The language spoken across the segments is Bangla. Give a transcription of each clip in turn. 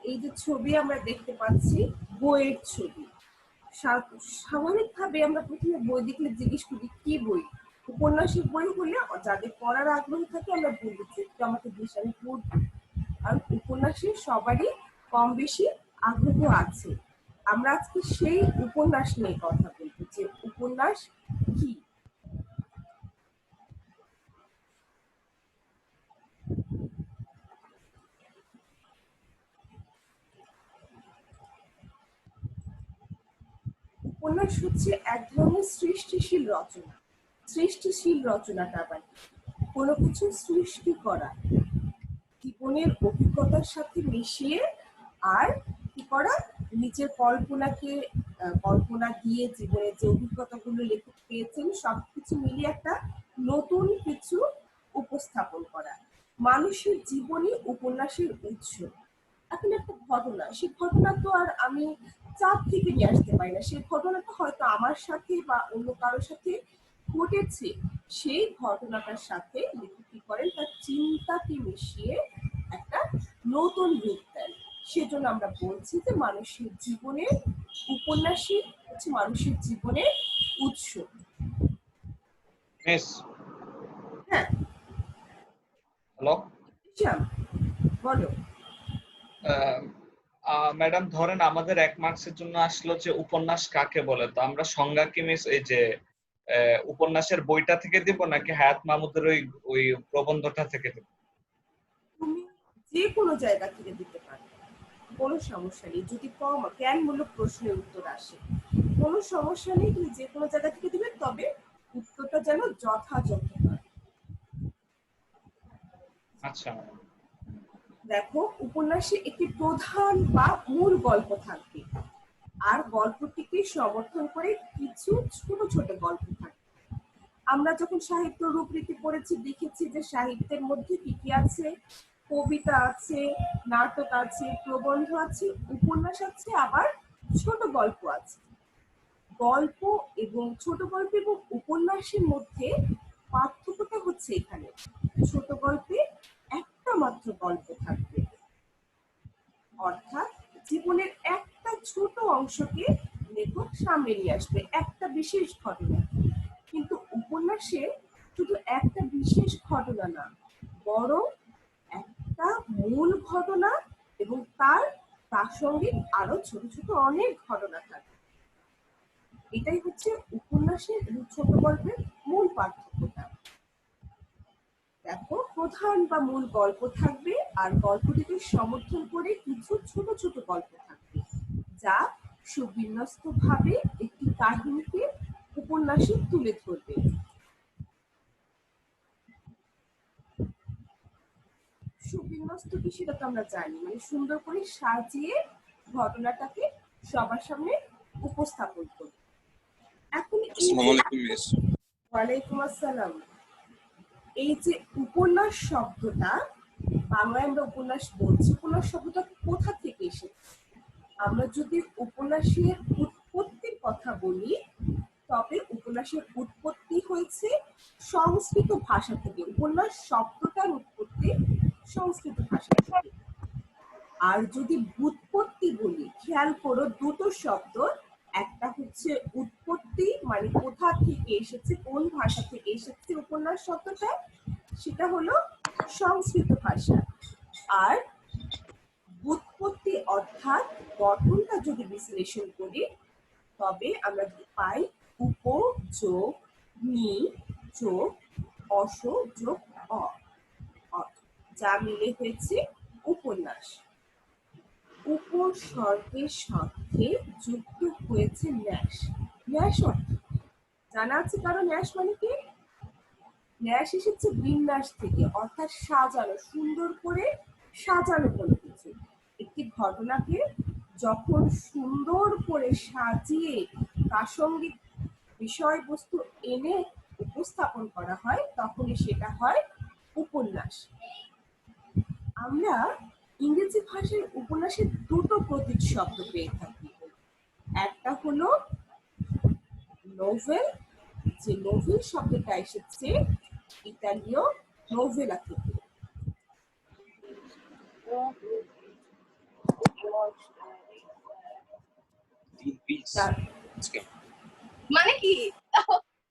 এই যে ছবি আমরা দেখতে পাচ্ছি বইয়ের ছবি। স্বাভাবিকভাবে আমরা প্রথমে বই দেখলে জিজ্ঞেস করি কি বই। উপন্যাসের বই হলে যাদের পড়ার আগ্রহ থাকে আমরা বলবো যে একটু আমাকে দিস, আমি পড়বো। কারণ উপন্যাসে সবারই কম বেশি আগ্রহ আছে। আমরা আজকে সেই উপন্যাস নিয়ে কথা বলবো যে উপন্যাস কি। উপন্যাস হচ্ছে এক ধরনের সৃষ্টিশীল রচনা। সৃষ্টিশীল রচনাটা আবার কোনো কিছু সৃষ্টি করা, জীবনের অভিজ্ঞতার সাথে মিশিয়ে আর কি করা, নিজের কল্পনা দিয়ে জীবনের যে অভিজ্ঞতাগুলো লেখক পেয়েছেন সবকিছু মিলিয়ে একটা নতুন কিছু উপস্থাপন করা। মানুষের জীবনই উপন্যাসের উৎস। এখন একটা ঘটনা, সেই ঘটনা তো আর আমি চাপ থেকে নিয়ে আসতে পারি না। সেই ঘটনাটা হয়তো আমার সাথে বা অন্য কারোর সাথে ঘটেছে। সেই ঘটনাটার সাথে লেখক কি করেন, তার চিন্তাকে মিশিয়ে একটা নতুন রূপ দেন। সেজন্য আমরা বলছি যে মানুষের জীবনের উপন্যাসই হচ্ছে মানুষের জীবনের উৎস। মিস হ্যাঁ, হ্যালো বলো। ম্যাডাম, ধরেন আমাদের 1 মার্কসের জন্য আসলো যে উপন্যাস কাকে বলে, তো আমরা সংজ্ঞা কি মিস এই যে উপন্যাসের বইটা থেকে দিব নাকি হায়াত মাহমুদের ওই ওই প্রবন্ধটা থেকে দিব? তুমি যে কোনো জায়গা থেকে দিতে পারো, কোনো সমস্যা নেই। যদি কম জ্ঞানমূলক প্রশ্নের উত্তর আসে কোনো সমস্যা নেই, তুমি যে কোনো জায়গা থেকে দিবে, তবে উত্তরটা যেন যথাযথ হয়। আচ্ছা, দেখো, উপন্যাসে একটি প্রধান বা মূল গল্প থাকবে, আর গল্পটিকে সমর্থন করে কিছু ছোট ছোট গল্প থাকবে। আমরা যখন সাহিত্য রূপরীতি পড়েছি দেখেছি যে সাহিত্যের মধ্যে কি কি আছে, কবিতা আছে, নাটক আছে, প্রবন্ধ আছে, উপন্যাস আছে, আবার ছোট গল্প আছে। গল্প এবং ছোট গল্প এবং উপন্যাসের মধ্যে পার্থক্যটা হচ্ছে এখানে, ছোট গল্পে একটা মাত্র গল্প থাকবে, অর্থাৎ জীবনের একটা ছোট অংশকে লেখক সামনে নিয়ে আসবে, একটা বিশেষ ঘটনা। কিন্তু উপন্যাসে শুধু একটা বিশেষ ঘটনা না, বরং একটা মূল ঘটনা এবং তার প্রাসঙ্গিক আরো ছোট ছোট অনেক ঘটনা থাকে। এটাই হচ্ছে উপন্যাসের এবং ছোট গল্পের মূল পার্থক্যটা। দেখো, প্রধান বা মূল গল্প থাকবে আর গল্পটিকে সমর্থন করে কিছু ছোট ছোট গল্প থাকবে, যা সুবিন্যস্ত ভাবে একটি কাহিনীকে উপন্যাসে তুলে ধরবে। সুবিন্যস্ত কি সেটা তো আমরা জানি, মানে সুন্দর করে সাজিয়ে ঘটনাটাকে সবার সামনে উপস্থাপন করবে। এখন এই যে, ওয়ালাইকুম আসসালাম, এই যে উপন্যাস শব্দটা, বাংলায় আমরা উপন্যাস বলছি, উপন্যাস শব্দটা কোথা থেকে এসেছে? আমরা যদি উপন্যাসের উৎপত্তির কথা বলি, তবে উপন্যাসের উৎপত্তি হয়েছে সংস্কৃত ভাষা থেকে। উপন্যাস শব্দটার উৎপত্তি সংস্কৃত ভাষা থেকে। আর যদি ব্যুৎপত্তি বলি, খেয়াল করো দুটো শব্দ, একটা হচ্ছে উৎপত্তি মানে কোথা থেকে এসেছে, কোন ভাষা থেকে এসেছে উপন্যাস শব্দটা, সেটা হলো সংস্কৃত ভাষা। আর ব্যুৎপত্তি অর্থাৎ গঠনটা যদি বিশ্লেষণ করি, তবে আমরা পাই উপ যোগ নি যোগ অস যোগ অ, যা মিলে হয়েছে উপন্যাস। উপসর্গের সাথে যুক্ত হয়েছে ন্যাস। ন্যাস অর্থ জানা আছে কারণ ন্যাস মানে কি? ন্যাস এসেছে বিন্যাস থেকে, অর্থাৎ সাজানো, সুন্দর করে সাজানো কোনো কিছু। একটি ঘটনাকে যখন সুন্দর করে সাজিয়ে প্রাসঙ্গিক বিষয়বস্তু এনে উপস্থাপন করা হয়, তখনই সেটা হয় উপন্যাস। আমরা ইংরেজি ভাষায় উপন্যাসের দুটো প্রতীক শব্দ পেয়ে থাকি। একটা হলো নোভেল, যে নোভেল শব্দটা এসেছে ইতালীয় নোভেলা থেকে। তিন পিস যার আজকে মানে কি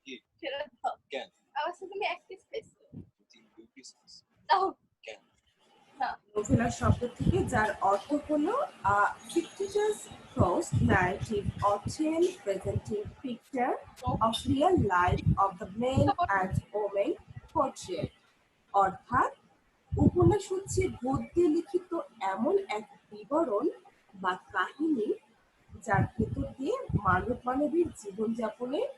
কি সেটা দাও। কেন আমার সাথে তুমি এক পিস খাইছো দুই পিস দাও কেন না নোভেলা শব্দ থেকে, যার অর্থ হলো fictitious prose narrative or tale presenting picture of real life of the men and women portrayed. অর্থাৎ উপন্যাস হচ্ছে গদ্যে লিখিত এমন এক বিবরণ বা কাহিনী যার ভেতর দিয়ে মানব মানবীর জীবনযাপনের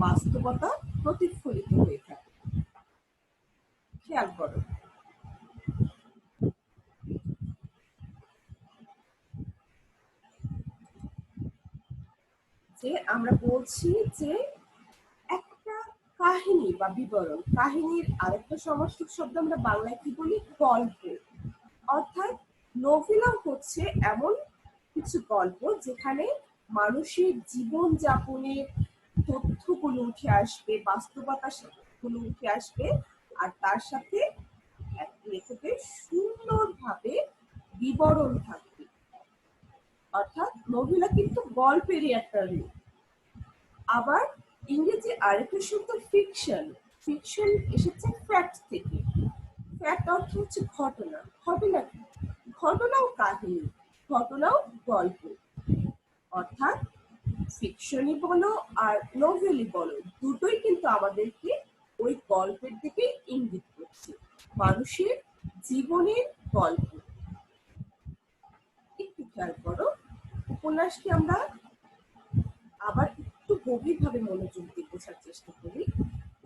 বাস্তবতা প্রতিফলিত হয়ে থাকে। খেয়াল করো, যে আমরা বলছি যে একটা কাহিনী বা বিবরণ, কাহিনীর আরেকটা সমার্থক শব্দ আমরা বাংলায় কি বলি, গল্প। অর্থাৎ নভেলা হচ্ছে এমন কিছু গল্প যেখানে মানুষের জীবন যাপনের তথ্যগুলো উঠে আসবে, বাস্তবতা গুলো উঠে আসবে, আর তার সাথে এক লেখকের সুন্দরভাবে বিবরণ থাকবে। অর্থাৎ নভেলা কিন্তু গল্পেরই একটা রূপ। আবার ইংরেজি আরেকটা শব্দ ফিকশন। ফিকশন এসেছে ফ্যাক্ট থেকে। ফ্যাক্ট অর্থ হচ্ছে ঘটনা। ঘটনা কি? ঘটনাও কাহিনী, ঘটনাও গল্প। অর্থাৎ ফিকশনই বলো আর নোভেলই বলো, দুটোই কিন্তু আমাদেরকে ওই গল্পের দিকে ইঙ্গিত করছে, মানুষের জীবনের গল্প। একটু খেয়াল করো, উপন্যাসকে আমরা আবার একটু গভীরভাবে মনোযোগ দিয়ে বোঝার চেষ্টা করি।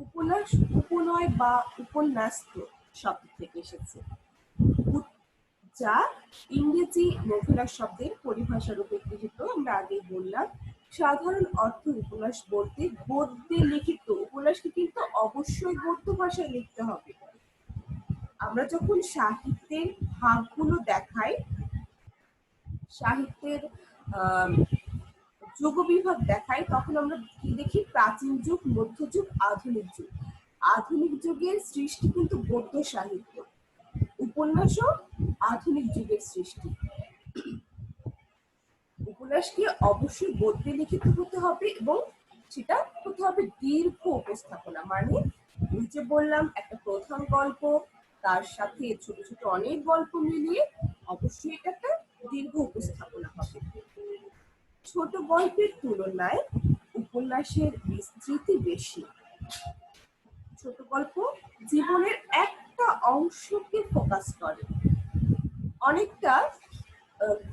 উপন্যাস উপনয় বা উপন্যাস্ত শব্দ থেকে এসেছে, যা ইংরেজি নোভেলা শব্দের পরিভাষা রূপে গৃহীত। আমরা আগেই বললাম, সাধারণ অর্থ উপন্যাস বলতে গদ্যে লিখিত। উপন্যাসকে কিন্তু অবশ্যই গদ্য ভাষায় লিখতে হবে। আমরা যখন সাহিত্যের ভাগগুলো দেখাই, সাহিত্যের যুগ বিভাগ দেখাই, তখন আমরা কি দেখি, প্রাচীন যুগ, মধ্যযুগ, আধুনিক যুগ। আধুনিক যুগের সৃষ্টি কিন্তু গদ্য সাহিত্য, উপন্যাসও আধুনিক যুগের সৃষ্টি। উপন্যাসকে অবশ্যই গদ্যে লিখিত হতে হবে এবং সেটা হতে হবে দীর্ঘ উপস্থাপনা। মানে ওই যে বললাম, একটা প্রধান গল্প, তার সাথে ছোট ছোট অনেক গল্প মিলিয়ে অবশ্যই এটা একটা দীর্ঘ উপস্থাপনা হবে। ছোট গল্পের তুলনায় উপন্যাসের বিস্তৃতি বেশি। ছোট গল্প জীবনের একটা অংশকে ফোকাস করে, অনেকটা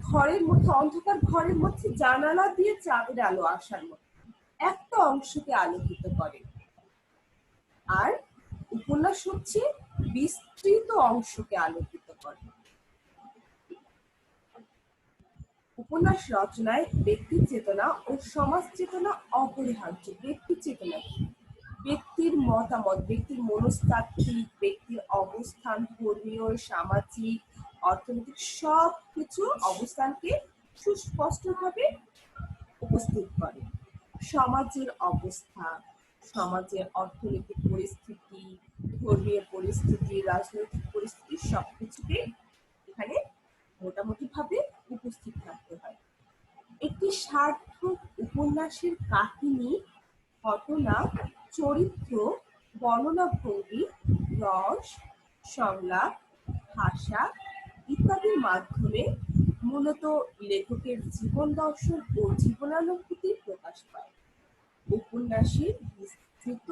ঘরের মধ্যে, অন্ধকার ঘরের মধ্যে জানালা দিয়ে চাঁদের আলো আসার মতো একটা অংশকে আলোকিত করে। আর উপন্যাস হচ্ছে বিস্তৃত অংশকে আলোকিত করে। উপন্যাস রচনায় ব্যক্তি চেতনা ও সমাজ চেতনা অপরিহার্য। ব্যক্তি চেতনা কি? ব্যক্তির মতামত, ব্যক্তির মনস্তাত্ত্বিক, ব্যক্তির অবস্থান, ধর্মীয়, সামাজিক, অর্থনৈতিক সব কিছু অবস্থানকে সুস্পষ্টভাবে উপস্থিত করে। সমাজের অবস্থা, সমাজের অর্থনৈতিক পরিস্থিতি, ধর্মীয় পরিস্থিতি, রাজনৈতিক পরিস্থিতি সবকিছুকে এখানে মোটামুটি ভাবে উপস্থিত থাকতে হয়। একটি সার্থক উপন্যাসের কাহিনী, ঘটনা, চরিত্র, বর্ণনা ভঙ্গি, রস, সংলাপ, ভাষা ইত্যাদির মাধ্যমে মূলত লেখকের জীবন দর্শন ও জীবনানুভূতি প্রকাশ পায়। উপন্যাসের বিস্তৃত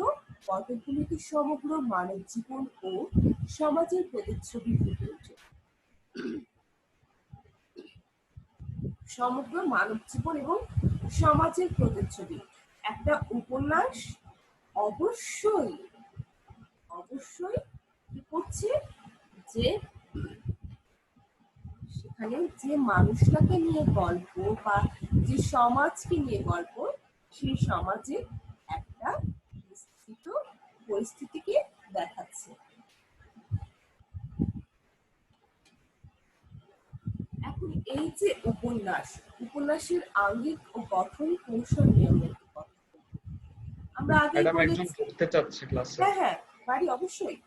পটভূমিতে সমগ্র মানব জীবন ও সমাজের প্রতিচ্ছবি ফুটে ওঠে। সমগ্র মানব জীবন এবং সমাজের প্রতিচ্ছবি। একটা উপন্যাস অবশ্যই অবশ্যই কি করছে, যে সেখানে যে মানুষটাকে নিয়ে গল্প বা যে সমাজকে নিয়ে গল্প, সেই সমাজের একটা বিস্তৃত পরিস্থিতিকে দেখাচ্ছে। এখন এই যে উপন্যাস, উপন্যাসের আঙ্গিক ও গঠন কৌশল নিয়ে আমরা আগে ম্যাডাম একজন ঢুকতে চাচ্ছে ক্লাসে। হ্যাঁ হ্যাঁ বাড়ি অবশ্যই।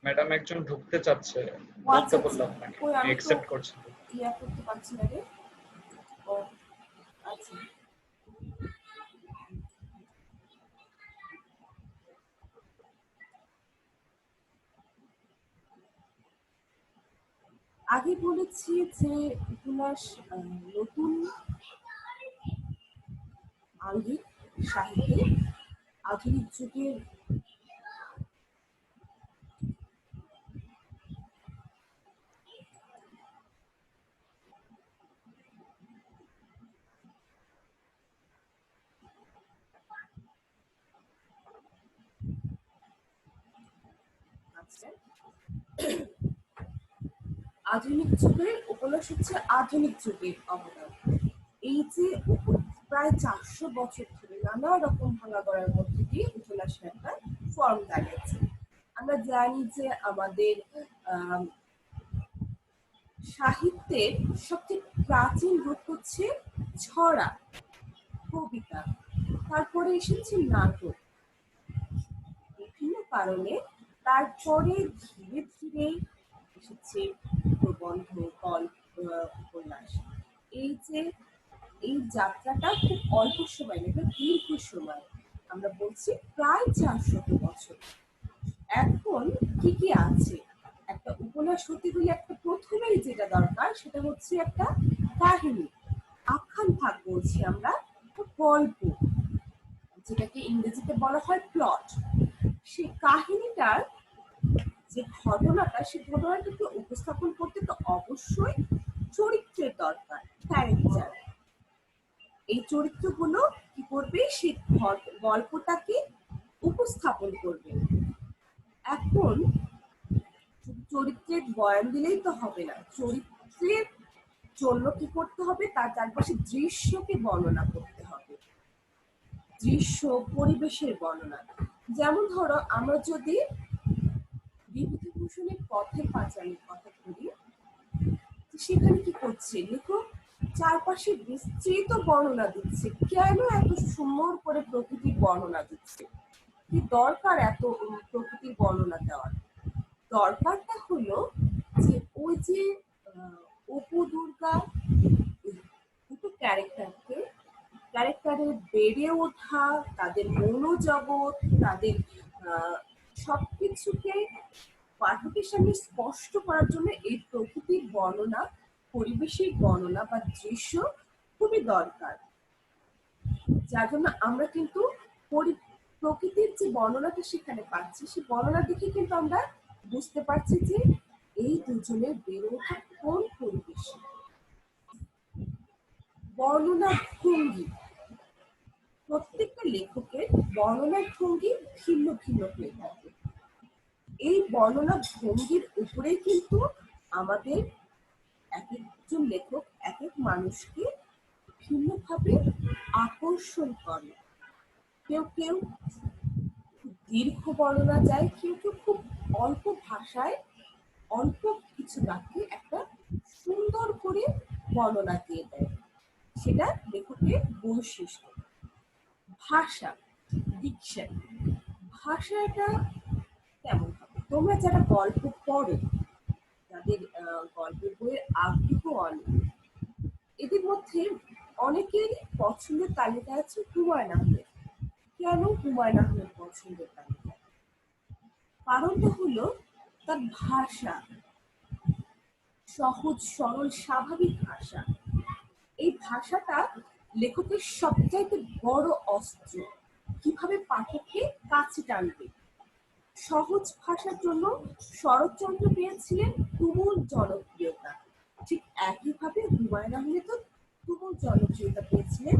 ম্যাডাম একজন ঢুকতে চাচ্ছে, আচ্ছা, বলতে বললাম আপনাকে, আমি তো অ্যাকসেপ্ট করছেন। ইয়া করতে পারছি না রে। ও আচ্ছা, আগে বলেছি যে উপন্যাস নতুন আঙ্গিক সাহিত্যে আধুনিক যুগের আছে। আধুনিক যুগের উপন্যাস হচ্ছে আধুনিক যুগের অবদান। এই যে প্রায় 400 বছর ধরে নানা রকম ভাঙা গড়ার মধ্যে দিয়ে উপন্যাসের একটা ফর্ম দাঁড়িয়েছে। আমরা জানি যে আমাদের আহ সাহিত্যের সবচেয়ে প্রাচীন রূপ হচ্ছে ছড়া, কবিতা, তারপরে এসেছে নাটক। বিভিন্ন কারণে তারপরে ধীরে ধীরে এসেছে প্রবন্ধ, গল্প, উপন্যাস। এই যে এই যাত্রাটা খুব অল্প সময় না, এটা দীর্ঘ সময়, আমরা বলছি প্রায় 400 বছর। এখন কি কি আছে একটা উপন্যাস হতে গেলে? একটা প্রথমেই যেটা দরকার সেটা হচ্ছে একটা কাহিনী, আখ্যান ভাগ বলছি আমরা, গল্প, যেটাকে ইংরেজিতে বলা হয় প্লট। সেই কাহিনীটার যে ঘটনাটা, সেই ঘটনাটাকে উপস্থাপন করতে তো অবশ্যই চরিত্রের দরকার, ক্যারেক্টার। এই চরিত্রগুলো কি করবে? সেই গল্পটাকে উপস্থাপন করবে। এখন চরিত্রের বয়ান দিলেই তো হবে না, চরিত্রের জন্য কি করতে হবে? তার চারপাশে দৃশ্যকে বর্ণনা করতে হবে, দৃশ্য, পরিবেশের বর্ণনা। যেমন ধরো, আমরা যদি বিভূতিভূষণের পথের পাঁচালীর কথা বলি, সেখানে কি করছে লেখক? চারপাশে বিস্তৃত বর্ণনা দিচ্ছে। কেন এত সুন্দর করে প্রকৃতির বর্ণনা দিচ্ছে? কি দরকার এত প্রকৃতির বর্ণনা দেওয়ার? দরকারটা হলো যে ওই যে অপু দুর্গা দুটো ক্যারেক্টারের বেড়ে ওঠা, তাদের মনোজগৎ, তাদের সবকিছুকে পাঠকের সামনে স্পষ্ট করার জন্য এই প্রকৃতির বর্ণনা, পরিবেশের বর্ণনা বা দৃশ্য খুবই দরকার। যার জন্য আমরা কিন্তু প্রকৃতির যে বর্ণনাটা সেখানে পাচ্ছি, সেই বর্ণনা দেখে কিন্তু আমরা বুঝতে পারছি যে এই দুজনের বেড়ে ওঠা কোন পরিবেশে। বর্ণনা ভঙ্গি, প্রত্যেকটা লেখকের বর্ণনার ভঙ্গি ভিন্ন ভিন্ন হয়ে থাকে। এই বর্ণনা ভঙ্গির উপরেই কিন্তু আমাদের এক একজন লেখক এক এক মানুষকে ভিন্নভাবে আকর্ষণ করে। কেউ কেউ খুব দীর্ঘ বর্ণনা যায়, কেউ কেউ খুব অল্প ভাষায়, অল্প কিছু বাক্যে একটা সুন্দর করে বর্ণনা দিয়ে দেয়। সেটা লেখকের বৈশিষ্ট্য। ভাষা, ডিকশন, ভাষাটা কেমন হবে? তোমরা যারা গল্প পড়ো, যাদের গল্পের বইয়ের আগ্রহ অনেক, এদের মধ্যে অনেকের পছন্দের তালিকা আছে হুমায়ুন আহমেদ। কেন হুমায়ুন আহমেদ পছন্দের তালিকা? কারণটা হলো তার ভাষা, সহজ সরল স্বাভাবিক ভাষা। এই ভাষাটা লেখকের সবচাইতে বড় অস্ত্র, কিভাবে পাঠককে কাছে টানবে। সহজ ভাষার জন্য শরৎচন্দ্র পেয়েছিলেন তুমুল জনপ্রিয়তা, ঠিক একইভাবে হুমায়ুন আহমেদও তুমুল জনপ্রিয়তা পেয়েছিলেন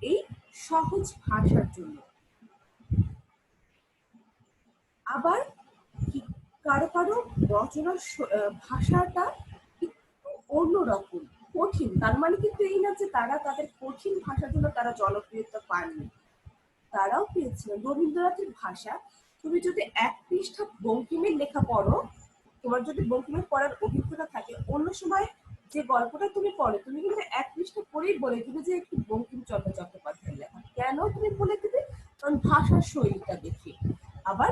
এই সহজ ভাষার জন্য। আবার কারো কারো রচনার ভাষাটা একটু অন্যরকম, কঠিন। তার মানে কিন্তু এই না যে তারা তাদের কঠিন ভাষার জন্য তারা জনপ্রিয়তা পাননি, তারাও পেয়েছিলেন। রবীন্দ্রনাথের ভাষা, তুমি যদি 1 পৃষ্ঠা বঙ্কিমের লেখা পড়ো, তোমার যদি বঙ্কিমের পড়ার অভিজ্ঞতা থাকে, অন্য সময় যে গল্পটা তুমি পড়ো, তুমি কিন্তু 1 পৃষ্ঠা পড়েই বলে দিবে যে একটু বঙ্কিমচন্দ্র চট্টোপাধ্যায়ের লেখা। কেন তুমি বলে দিবে? কারণ ভাষার শৈলীটা দেখে। আবার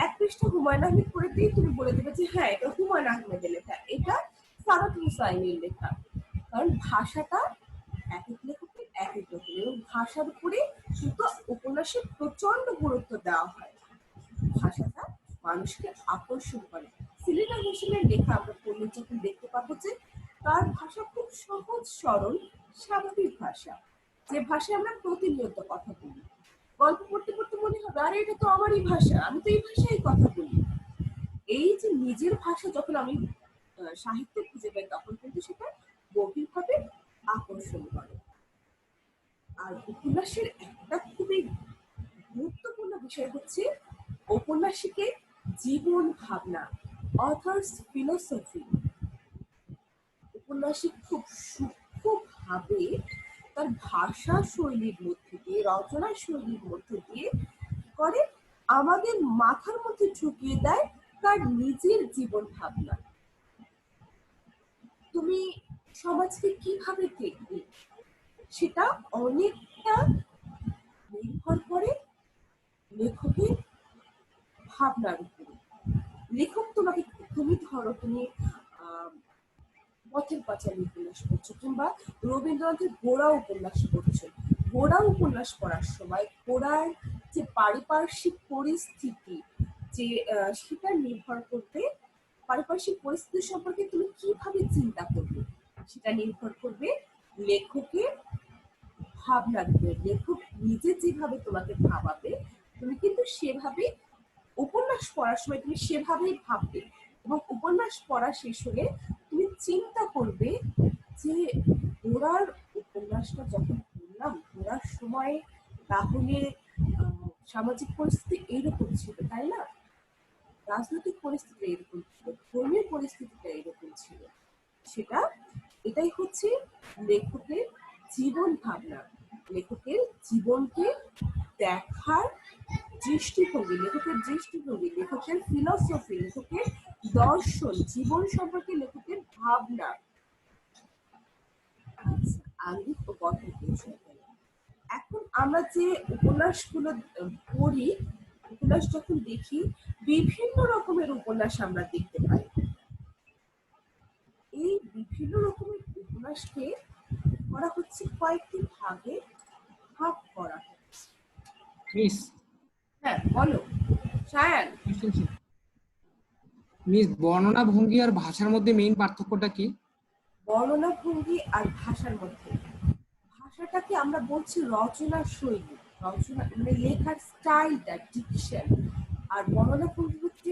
1 পৃষ্ঠা হুমায়ুন আহমেদ পড়ে দিয়ে তুমি বলে দেবে যে হ্যাঁ, এটা হুমায়ুন আহমেদের লেখা, এটা সাদাত হুসাইনের লেখা। কারণ ভাষাটা এক এক লেখকের এক এক রকম এবং ভাষার উপরে কিন্তু উপন্যাসের প্রচন্ড গুরুত্ব দেওয়া হয়। ভাষাটা মানুষকে আকর্ষণ করে। সেলিনা হোসেনের লেখা আমরা পড়লে যখন দেখতে পাবো যে তার ভাষা খুব সহজ সরল স্বাভাবিক ভাষা, যে ভাষায় আমরা প্রতিনিয়ত কথা বলি। গল্প পড়তে পড়তে মনে হবে আরে এটা তো আমারই ভাষা, আমি তো এই ভাষায় কথা বলি। এই যে নিজের ভাষা যখন আমি সাহিত্যে খুঁজে পাই তখন কিন্তু সেটা গভীরভাবে আকর্ষণ করে। আর উপন্যাসের একটা খুবই গুরুত্বপূর্ণ বিষয় হচ্ছে ঔপন্যাসিকের জীবন ভাবনা, অথার্স ফিলোসফি। উপন্যাসিক খুব সূক্ষ্মভাবে তার ভাষা শৈলীর মধ্যে দিয়ে, রচনা শৈলীর মধ্যে দিয়ে করে আমাদের মাথার মধ্যে ঢুকিয়ে দেয় তার নিজের জীবন ভাবনা। তুমি সমাজকে কিভাবে দেখবে সেটা অনেকটা নির্ভর করে লেখকের ভাবনার উপরে। লেখক তোমাকে, তুমি ধরো তুমি পথের পাঁচালী উপন্যাস পড়ছো কিংবা রবীন্দ্রনাথের গোড়া উপন্যাস পড়ছো। গোড়া উপন্যাস পড়ার সময় গোড়ার যে পারিপার্শ্বিক পরিস্থিতি, যে সেটা নির্ভর করবে, পারিপার্শ্বিক পরিস্থিতি সম্পর্কে তুমি কিভাবে চিন্তা করবে সেটা নির্ভর করবে লেখকের ভাবনার উপরে। লেখক নিজে যেভাবে তোমাকে ভাবাবে তুমি কিন্তু সেভাবে উপন্যাস পড়ার সময় তুমি সেভাবেই ভাববে এবং উপন্যাস পড়া শেষ হলে তুমি চিন্তা করবে যে গোড়ার উপন্যাসটা যখন পড়লাম গোড়ার সময় তাহলে সামাজিক পরিস্থিতি এইরকম ছিল, তাই না? রাজনৈতিক পরিস্থিতি এরকম ছিল, ধর্মীয় পরিস্থিতিটা এরকম ছিল। সেটা এটাই হচ্ছে লেখকের জীবন ভাবনা, লেখকের জীবনকে দেখার দৃষ্টিভঙ্গি, লেখকের দৃষ্টিভঙ্গি, লেখকের ফিলসফি, লেখকের দর্শন, জীবন সম্পর্কে লেখকের ভাবনা। আঙ্গিক ও গঠন কৌশল। এখন আমরা যে উপন্যাসগুলো পড়ি, উপন্যাস যখন দেখি বিভিন্ন রকমের উপন্যাস আমরা দেখতে পাই। এই বিভিন্ন রকমের উপন্যাসকে করা হচ্ছে কয়েকটি ভাগে ভাগ করা হচ্ছে। মিস হ্যাঁ বলো সায়ান। মিস বর্ণনা ভঙ্গি আর ভাষার মধ্যে মেইন পার্থক্যটা কি? বর্ণনা ভঙ্গি আর ভাষার মধ্যে, ভাষাটাকে আমরা বলছি রচনা শৈলী, রচনা মানে লেখার স্টাইলটা, ডিকশন। আর বর্ণনা ভঙ্গি হচ্ছে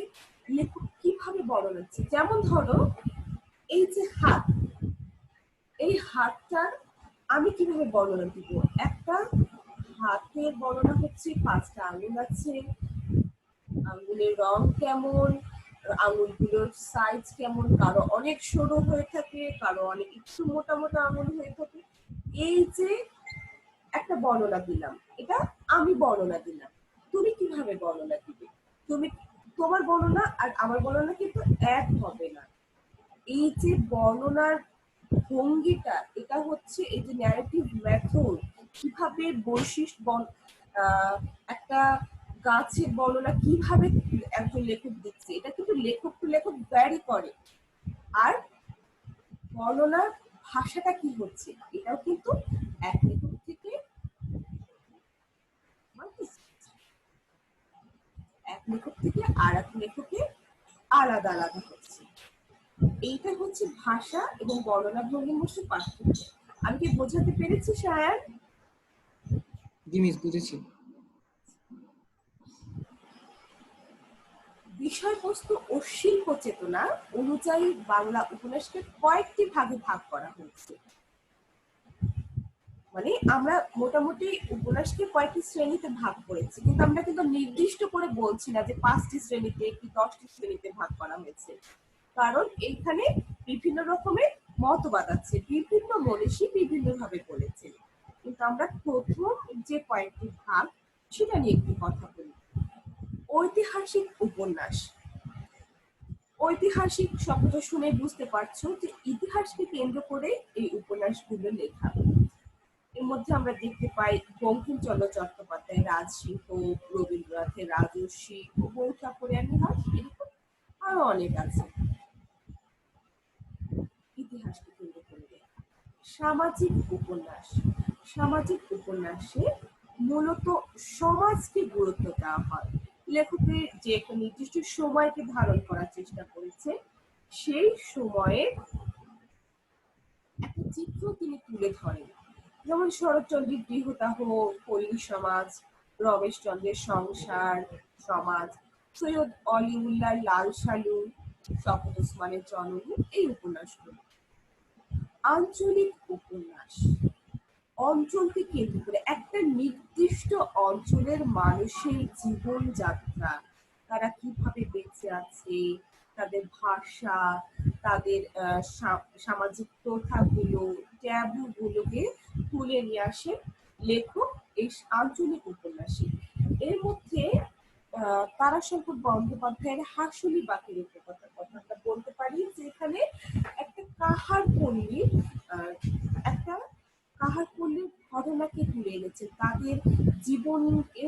লেখক কিভাবে বর্ণনা দিচ্ছে। যেমন ধরো এই যে হাত, এই হাতটার আমি কিভাবে বর্ণনা দিব। একটা হাতের বর্ণনা হচ্ছে 5টা আঙুল আছে, আঙুলের রং কেমন, আঙুলগুলোর সাইজ কেমন, কারো অনেক সরু হয়ে থাকে, কারো অনেক একটু মোটা মোটা আঙুল হয়ে থাকে। এই যে একটা বর্ণনা দিলাম, এটা আমি বর্ণনা দিলাম। তুমি কিভাবে বর্ণনা দিবে? তুমি তোমার বর্ণনা আর আমার বর্ণনা কিন্তু এক হবে না। এই যে বর্ণনার ভঙ্গিটা, এটা হচ্ছে এই যে ন্যারেটিভ মেথড, কিভাবে বৈশিষ্ট্য একটা গাছের বর্ণনা কিভাবে একজন লেখক দিচ্ছে, এটা কিন্তু লেখক টু লেখক ভ্যারি করে। আর বর্ণনার ভাষাটা কি হচ্ছে এটাও কিন্তু এক লেখক থেকে আর এক লেখকে আলাদা আলাদা হচ্ছে। এইটা হচ্ছে ভাষা এবং বর্ণনা ভঙ্গির মধ্যে পার্থক্য। আমি কি বোঝাতে পেরেছি সায়ান? জি মিস, বুঝেছি। বিষয়বস্তু ও শিল্প চেতনা অনুযায়ী বাংলা উপন্যাসকে কয়েকটি ভাগে ভাগ করা হয়েছে। মানে আমরা মোটামুটি উপন্যাসকে কয়েকটি শ্রেণীতে ভাগ করেছি, কিন্তু আমরা কিন্তু নির্দিষ্ট করে বলছি না যে 5টি শ্রেণীতে কি 10টি শ্রেণীতে ভাগ করা হয়েছে। কারণ এইখানে বিভিন্ন রকমের মতবাদ আছে, বিভিন্ন মনীষী বিভিন্ন ভাবে বলেছে। কিন্তু আমরা প্রথম যে কয়েকটি ভাগ সেটা নিয়ে একটু কথা বলি। ঐতিহাসিক উপন্যাস। ঐতিহাসিক শব্দটা শুনে বুঝতে পারছো যে ইতিহাসকে কেন্দ্র করে এই উপন্যাসগুলো লেখা। এর মধ্যে আমরা দেখতে পাই বঙ্কিমচন্দ্র চট্টোপাধ্যায় রাজসিংহ, রবীন্দ্রনাথের রাজর্ষি ও বউ ঠাকুরের ইতিহাস, এরকম আরো অনেক আছে। সামাজিক উপন্যাস। সামাজিক উপন্যাসে মূলত সমাজকে গুরুত্ব দেওয়া হয়। লেখকের যে একটা নির্দিষ্ট সময়কে ধারণ করার চেষ্টা করেছে, সেই সময়ে একটা চিত্র তিনি তুলে ধরেন। যেমন শরৎচন্দ্রের গৃহদাহ, পল্লী সমাজ, রমেশচন্দ্রের সংসার সমাজ, সৈয়দ অলিউল্লাহর লাল সালু, শওকত ওসমানের জননী, এই উপন্যাসগুলো। আঞ্চলিক উপন্যাস অঞ্চলকে কেন্দ্র করে একটা নির্দিষ্ট অঞ্চলের মানুষের জীবনযাত্রা, তারা কিভাবে বেঁচে আছে, তাদের ভাষা, তাদের সামাজিক প্রথাগুলো, ট্যাবু গুলোকে তুলে নিয়ে আসে লেখক এই আঞ্চলিক উপন্যাসে। এর মধ্যে তারাশঙ্কর বন্দ্যোপাধ্যায়ের হাঁসুলি বাকের কথাটা বলতে পারি, যেখানে একটা কাহার পল্লী একটা কাহারপল্লীর ঘটনাকে তুলে এনেছে, তাদের জীবনকে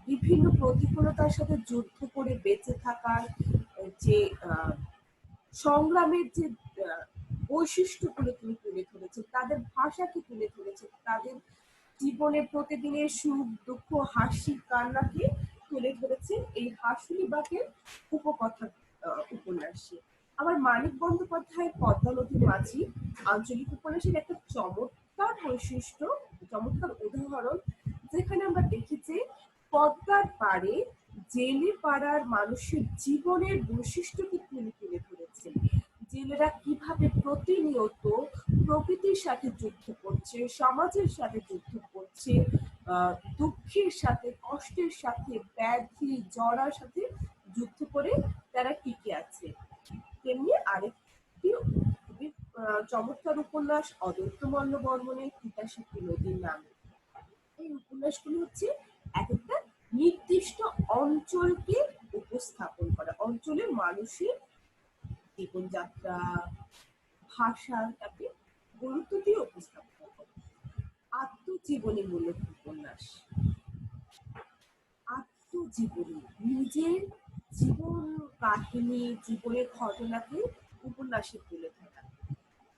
বিভিন্ন প্রতিকূলতার সাথে যুদ্ধ করে বেঁচে থাকার যে সংগ্রামের যে বৈশিষ্ট্যগুলো তিনি তুলে ধরেছেন, তাদের ভাষাকে তুলে ধরেছেন, তাদের জীবনের প্রতিদিনের সুখ দুঃখ হাসি কান্নাকে তুলে ধরেছেন এই হাঁসুলি বাকের উপকথা উপন্যাসে। আবার মানিক বন্দ্যোপাধ্যায়ের পদ্মা নদীর মাঝি আঞ্চলিক উপন্যাসের একটা চমৎকার বৈশিষ্ট্য, চমৎকার উদাহরণ, যেখানে আমরা দেখি যে পদ্মার পাড়ে জেলে পাড়ার মানুষের জীবনের বৈশিষ্ট্যকে তিনি তুলে ধরেছেন। জেলেরা কিভাবে প্রতিনিয়ত প্রকৃতির সাথে যুদ্ধ করছে, সমাজের সাথে যুদ্ধ করছে, দুঃখের সাথে, কষ্টের সাথে, ব্যাধি জড়ার সাথে যুদ্ধ করে তারা টিকে আছে। তেমনি আরেকটি খুবই চমৎকার উপন্যাস অদ্বৈতমল্ল বর্মণের তিতাসাপী নদীর নামে। এই উপন্যাসগুলি হচ্ছে এক একটা নির্দিষ্ট অঞ্চলকে উপস্থাপন করা, অঞ্চলের মানুষের জীবনযাত্রা, ভাষাটাকে গুরুত্ব দিয়ে উপস্থাপন করে। আত্মজীবনীমূলক উপন্যাস, আত্মজীবনী, নিজের জীবন কাহিনী, জীবনের ঘটনাকে উপন্যাসে তুলে ধরা।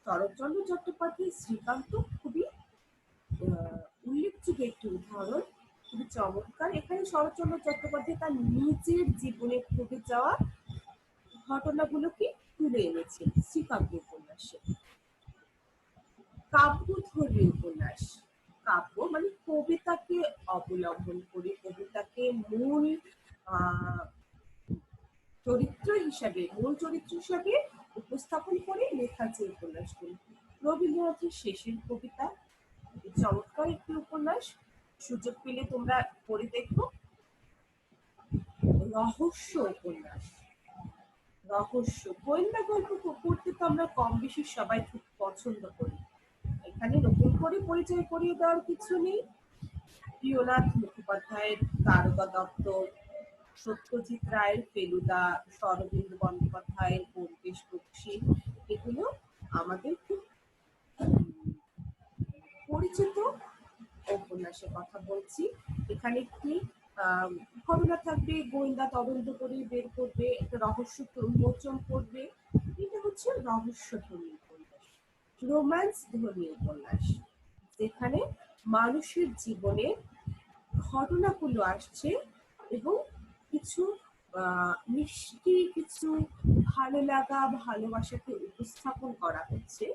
শরৎচন্দ্র চট্টোপাধ্যায় শ্রীকান্ত খুবই উল্লেখযোগ্য একটি উদাহরণ, খুবই চমৎকার। এখানে শরৎচন্দ্র চট্টোপাধ্যায় তার নিজের জীবনে ঘটে যাওয়া ঘটনাগুলোকে তুলে এনেছেন শ্রীকান্ত উপন্যাসে। কাব্যধর্মী উপন্যাস, কাব্য মানে কবিতাকে অবলম্বন করে, কবিতাকে মূল চরিত্র হিসাবে উপস্থাপন করে লেখা যে উপন্যাসগুলি। রবীন্দ্রনাথের শেষের কবিতা চমৎকার একটি উপন্যাস, সুযোগ পেলে তোমরা পড়ে দেখো। রহস্য উপন্যাস, রহস্য গোয়েন্দা গল্প পড়তে তো আমরা কম বেশি সবাই খুব পছন্দ করি, এখানে নতুন করে পরিচয় করিয়ে দেওয়ার কিছু নেই। প্রিয়নাথ মুখোপাধ্যায়ের দারোগা দপ্তর, সত্যজিৎ রায়ের ফেলুদা, শরদিন্দু বন্দ্যোপাধ্যায়ের ব্যোমকেশ বক্সী, এগুলো আমাদের খুব পরিচিত উপন্যাসের কথা বলছি। এখানে একটি ঘটনা থাকবে, গোয়েন্দা তদন্ত করে বের করবে, একটা রহস্য উন্মোচন করবে, এটা হচ্ছে রহস্যধর্মী উপন্যাস। রোম্যান্স ধর্মী উপন্যাস, যেখানে মানুষের জীবনে ঘটনাগুলো আসছে এবং কিছু মিষ্টি কিছু ভালো লাগা ভালোবাসাকে উপস্থাপন করা হচ্ছে,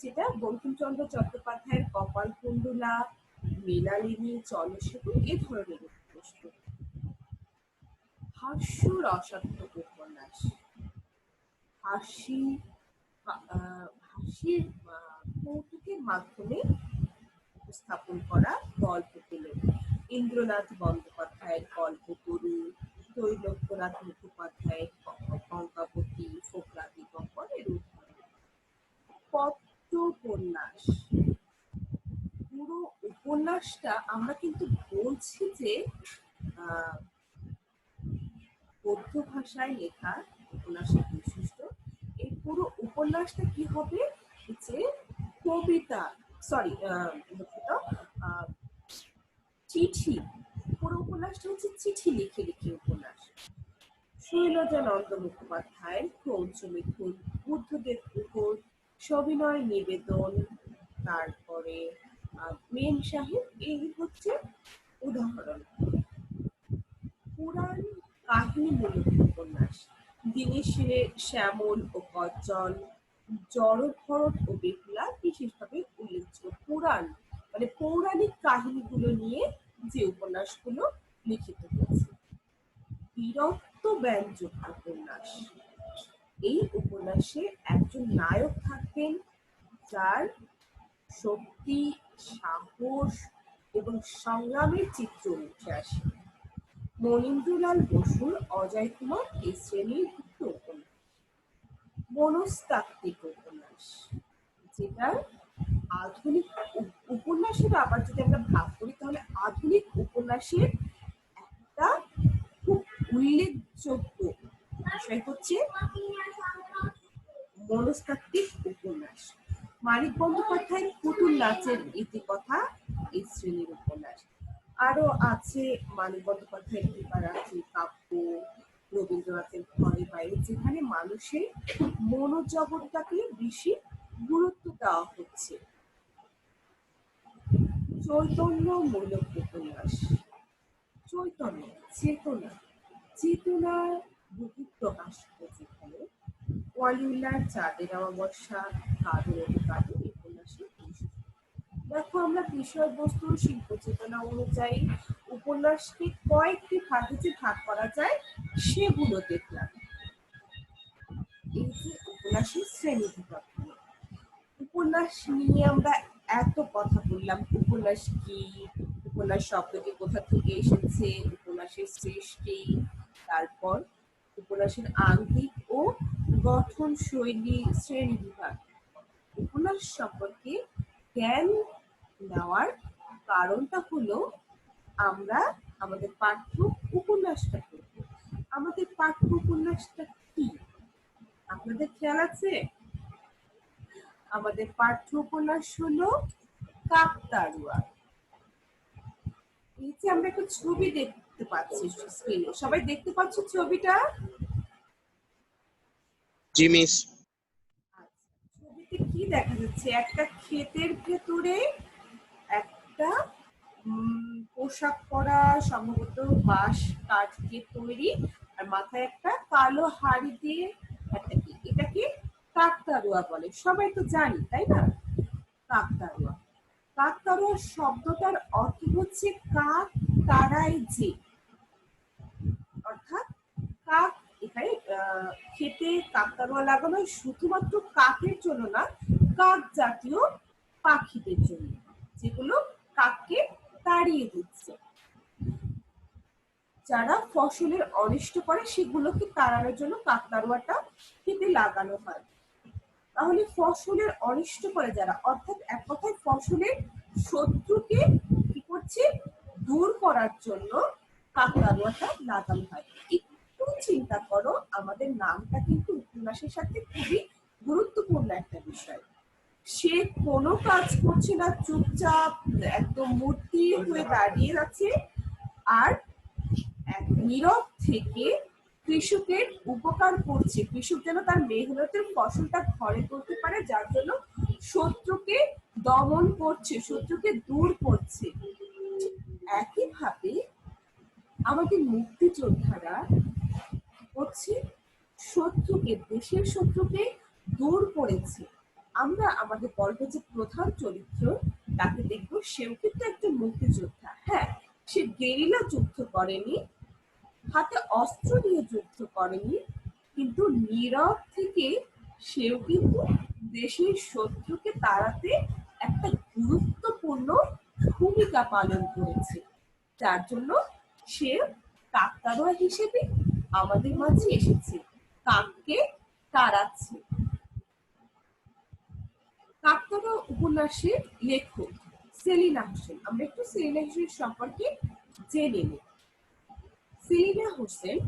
যেটা বঙ্কিমচন্দ্র চট্টোপাধ্যায়ের কপালকুণ্ডলা, মৃণালিনী, চলচ্চিত্র এ ধরনের উপন্যাস। হাস্য রসাত্মক উপন্যাস, হাসির কৌতুকের মাধ্যমে উপস্থাপন করা গল্পগুলো। ইন্দ্রনাথ বন্দ্যোপাধ্যায়ের কল্পতরু, ত্রৈলোক্যনাথ মুখোপাধ্যায়ের কঙ্কাবতী, ফোকলা দিগম্বর এর উদাহরণ। পত্রোপন্যাস, পুরো উপন্যাসটা আমরা কিন্তু বলছি যে গদ্য ভাষায় লেখা উপন্যাসের বৈশিষ্ট্য। এই পুরো উপন্যাসটা কি হবে যে কবিতা, চিঠি, পুরো উপন্যাসটা হচ্ছে চিঠি লিখে লিখে উপন্যাস। শৈলজানন্দ মুখোপাধ্যায়ের ক্রৌঞ্চ মিথুন, বুদ্ধদেব উপর, সবিনয় নিবেদন, তারপরে মেম সাহেব, এই হচ্ছে উদাহরণ। পুরাণ কাহিনীমূলক উপন্যাস, দিনের শেরে শ্যামল ও কজ্জল, জড়ভরত ও বেহুলা বিশেষভাবে উল্লেখযোগ্য। পুরাণ মানে পৌরাণিক কাহিনীগুলো নিয়ে যে উপন্যাসগুলো লিখিত হয়েছে। বীরত্ব ব্যঞ্জক উপন্যাস, এই উপন্যাসে একজন নায়ক থাকবেন যার শক্তি, সাহস এবং সংগ্রামের চিত্র উঠে আসে। মনীন্দ্রলাল বসুর অজয় কুমার এই শ্রেণীভুক্ত উপন্যাস। মনস্তাত্ত্বিক উপন্যাস, যেটা আধুনিক উপন্যাসের আবার যদি আমরা ভাগ করি তাহলে আধুনিক উপন্যাসের একটা খুব উল্লেখযোগ্য বিষয় হচ্ছে মনস্তাত্ত্বিক উপন্যাস। মানিক বন্দ্যোপাধ্যায়ের পুতুল নাচের ইতিকথা এই শ্রেণীর উপন্যাস। আরো আছে মানিক বন্দ্যোপাধ্যায়ের কৃপারাত্রি কাব্য, রবীন্দ্রনাথের ঘরে বাইরে, যেখানে মানুষের মনোজগৎটাকে বেশি গুরুত্ব দেওয়া হচ্ছে। চৈতন্যমূলক উপন্যাস, চৈতন্য, চেতনা, চেতনার বহিঃপ্রকাশ যেখানে ওয়ালিউল্লাহর চাঁদের অমাবস্যা, কাদের কাদের উপন্যাসের বৈশিষ্ট্য। দেখো, আমরা বিষয়বস্তু শিল্প চেতনা অনুযায়ী উপন্যাসকে কয়েকটি ভাগে যে ভাগ করা যায় সেগুলো দেখলাম। এই যে উপন্যাসের শ্রেণী বিভাগ, উপন্যাস নিয়ে আমরা এত কথা বললাম। উপন্যাস কি, উপন্যাস শব্দটি কোথা থেকে এসেছে, উপন্যাসের সৃষ্টি, তারপর উপন্যাসের আঙ্গিক ও গঠন শৈলী, শ্রেণী বিভাগ। উপন্যাস সম্পর্কে জ্ঞান নেওয়ার কারণটা হলো আমরা আমাদের পাঠ্য উপন্যাসটা পড়ব। আমাদের পাঠ্য উপন্যাসটা কি আপনাদের খেয়াল আছে? আমাদের পাঠ্য উপন্যাস হলো কাকতাড়ুয়া। এই যে আমরা একটা ছবি দেখতে পাচ্ছি স্ক্রিনে, সবাই দেখতে পাচ্ছ ছবিটা? জি মিস। ছবিতে কি দেখা যাচ্ছে? একটা ক্ষেতের ভেতরে একটা পোশাক পরা, সম্ভবত বাঁশ কাঠ দিয়ে তৈরি, আর মাথায় একটা কালো হাড়ি দিয়ে একটা কি, এটাকে কাকতাড়ুয়া বলে। সবাই তো জানি, তাই না? কাকতাড়ুয়া, কাকতাড়ুয়া শব্দটার অর্থ হচ্ছে কাক তাড়ায় যে, অর্থাৎ কাক। এখানে খেতে কাকতাড়ুয়া লাগানো শুধুমাত্র কাকের জন্য না, কাক জাতীয় পাখিদের জন্য, যেগুলো কাককে তাড়িয়ে দিচ্ছে। যারা ফসলের অনিষ্ট করে সেগুলোকে তাড়ানোর জন্য কাকতাড়ুয়াটা খেতে লাগানো হয়। তাহলে ফসলের অনিষ্ট করে যারা, অর্থাৎ এক কথায় ফসলের শত্রুকে কি করছে, দূর করার জন্য কাকতাড়ুয়াটা লাগানো হয়। একটু চিন্তা করো, আমাদের নামটা কিন্তু উপন্যাসের সাথে খুবই গুরুত্বপূর্ণ একটা বিষয়। সে কোনো কাজ করছে না, চুপচাপ একদম মূর্তি হয়ে দাঁড়িয়ে আছে, আর এক নীরব থেকে কৃষকের উপকার করছে। কৃষক যেন তার মেহনতের ফসলটা ঘরে করতে পারে, যার জন্য শত্রুকে দমন করছে, শত্রুকে দূর করছে। একইভাবে আমাদের মুক্তিযোদ্ধারা হচ্ছে শত্রুকে, দেশের শত্রুকে দূর করেছে। আমরা আমাদের গল্পে যে প্রধান চরিত্র তাকে দেখবো, সেও কিন্তু একজন মুক্তিযোদ্ধা। হ্যাঁ, সে গেরিলা যুদ্ধ করেনি, হাতে অস্ত্র নিয়ে যুদ্ধ করেনি, কিন্তু নীরব থেকে সেও কিন্তু দেশের শত্রুকে তাড়াতে একটা গুরুত্বপূর্ণ ভূমিকা পালন করেছে, যার জন্য সে কাকতাড়ুয়া হিসেবে আমাদের মাঝে এসেছে, কাককে তাড়াচ্ছে। কাকতাড়ুয়া উপন্যাসের লেখক সেলিনা হোসেন। আমরা একটু সেলিনা হোসেন সম্পর্কে জেনে নিই। সেলিনা হোসেন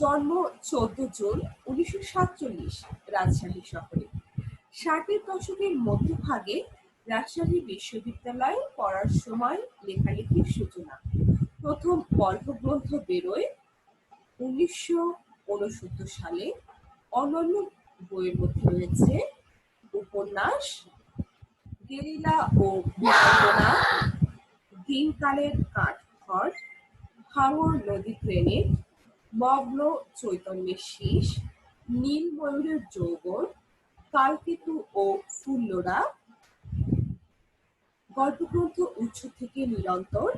জন্ম 14 জুন 1947 রাজশাহী শহরে। 60-এর দশকের মধ্যভাগে রাজশাহী বিশ্ববিদ্যালয়ে পড়ার সময় লেখালেখির সূচনা। প্রথম গল্পগ্রন্থ বেরোয় 1969 সালে। অন্যান্য বইয়ের মধ্যে রয়েছে উপন্যাস, গেরিলা ও বিড়ম্বনা, দিনকালের কাঠখড়, হাঙর নদী গ্রেনেড, মগ্ন চৈতন্যের শীষ, নীল ময়ূরের যৌবন, কালকেতু ও ফুল্লরা, গল্পগ্রন্থ উৎস থেকে নিরন্তর,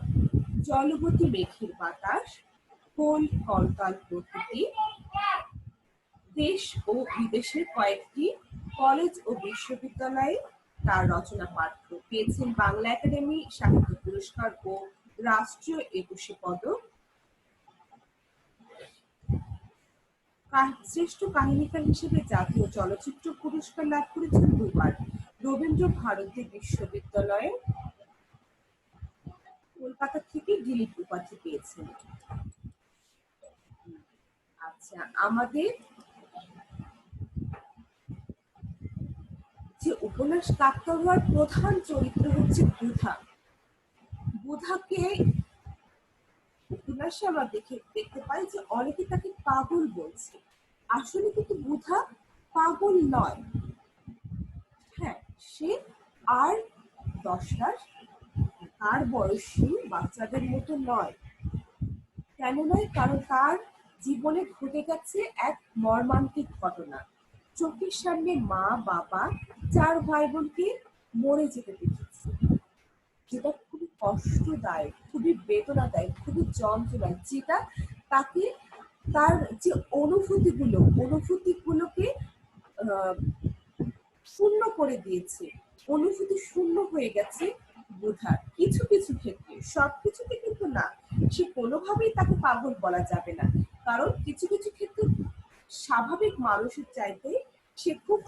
জলবতী মেঘের বাতাস, কোল কলকাল প্রকৃতি, দেশ ও বিদেশের কয়েকটি কলেজ ও বিশ্ববিদ্যালয়ে তার রচনা পাঠ্য। পেয়েছেন বাংলা একাডেমি সাহিত্য পুরস্কার ও রাষ্ট্রীয় ২১শে পদক। শ্রেষ্ঠ কাহিনীকার হিসেবে জাতীয় চলচ্চিত্র পুরস্কার লাভ করেছেন ২ বার। রবীন্দ্র ভারতী বিশ্ববিদ্যালয়ে কলকাতা থেকে ডিলিট উপাধি পেয়েছেন। আচ্ছা, আমাদের যে উপন্যাস কাকতাড়ুয়ার প্রধান চরিত্র হচ্ছে বুধা। বুধাকে উপন্যাসে আমরা দেখতে পাই যে অনেকে তাকে পাগল বলছে, আসলে কিন্তু বুধা পাগল নয়। হ্যাঁ, সে আর 10 বয়সী বাচ্চাদের মতো নয়। কেন নয়? কারণ তার জীবনে ঘটে গেছে এক মর্মান্তিক ঘটনা। চোখের সামনে মা, বাবা, 4 ভাই বোনকে মরে যেতে দেখেছে, যেটা খুবই কষ্টদায়ক, খুবই বেদনাদায়ক, খুবই যন্ত্রণায়, যেটা তাকে তার যে অনুভূতিগুলোকে শূন্য করে দিয়েছে। অনুভূতি শূন্য হয়ে গেছে বুধার কিছু কিছু ক্ষেত্রে, সবকিছুতে কিন্তু না। সে কোনোভাবেই তাকে পাগল বলা যাবে না, কারণ কিছু কিছু ক্ষেত্রে স্বাভাবিক মানুষের চাইতে সে খুব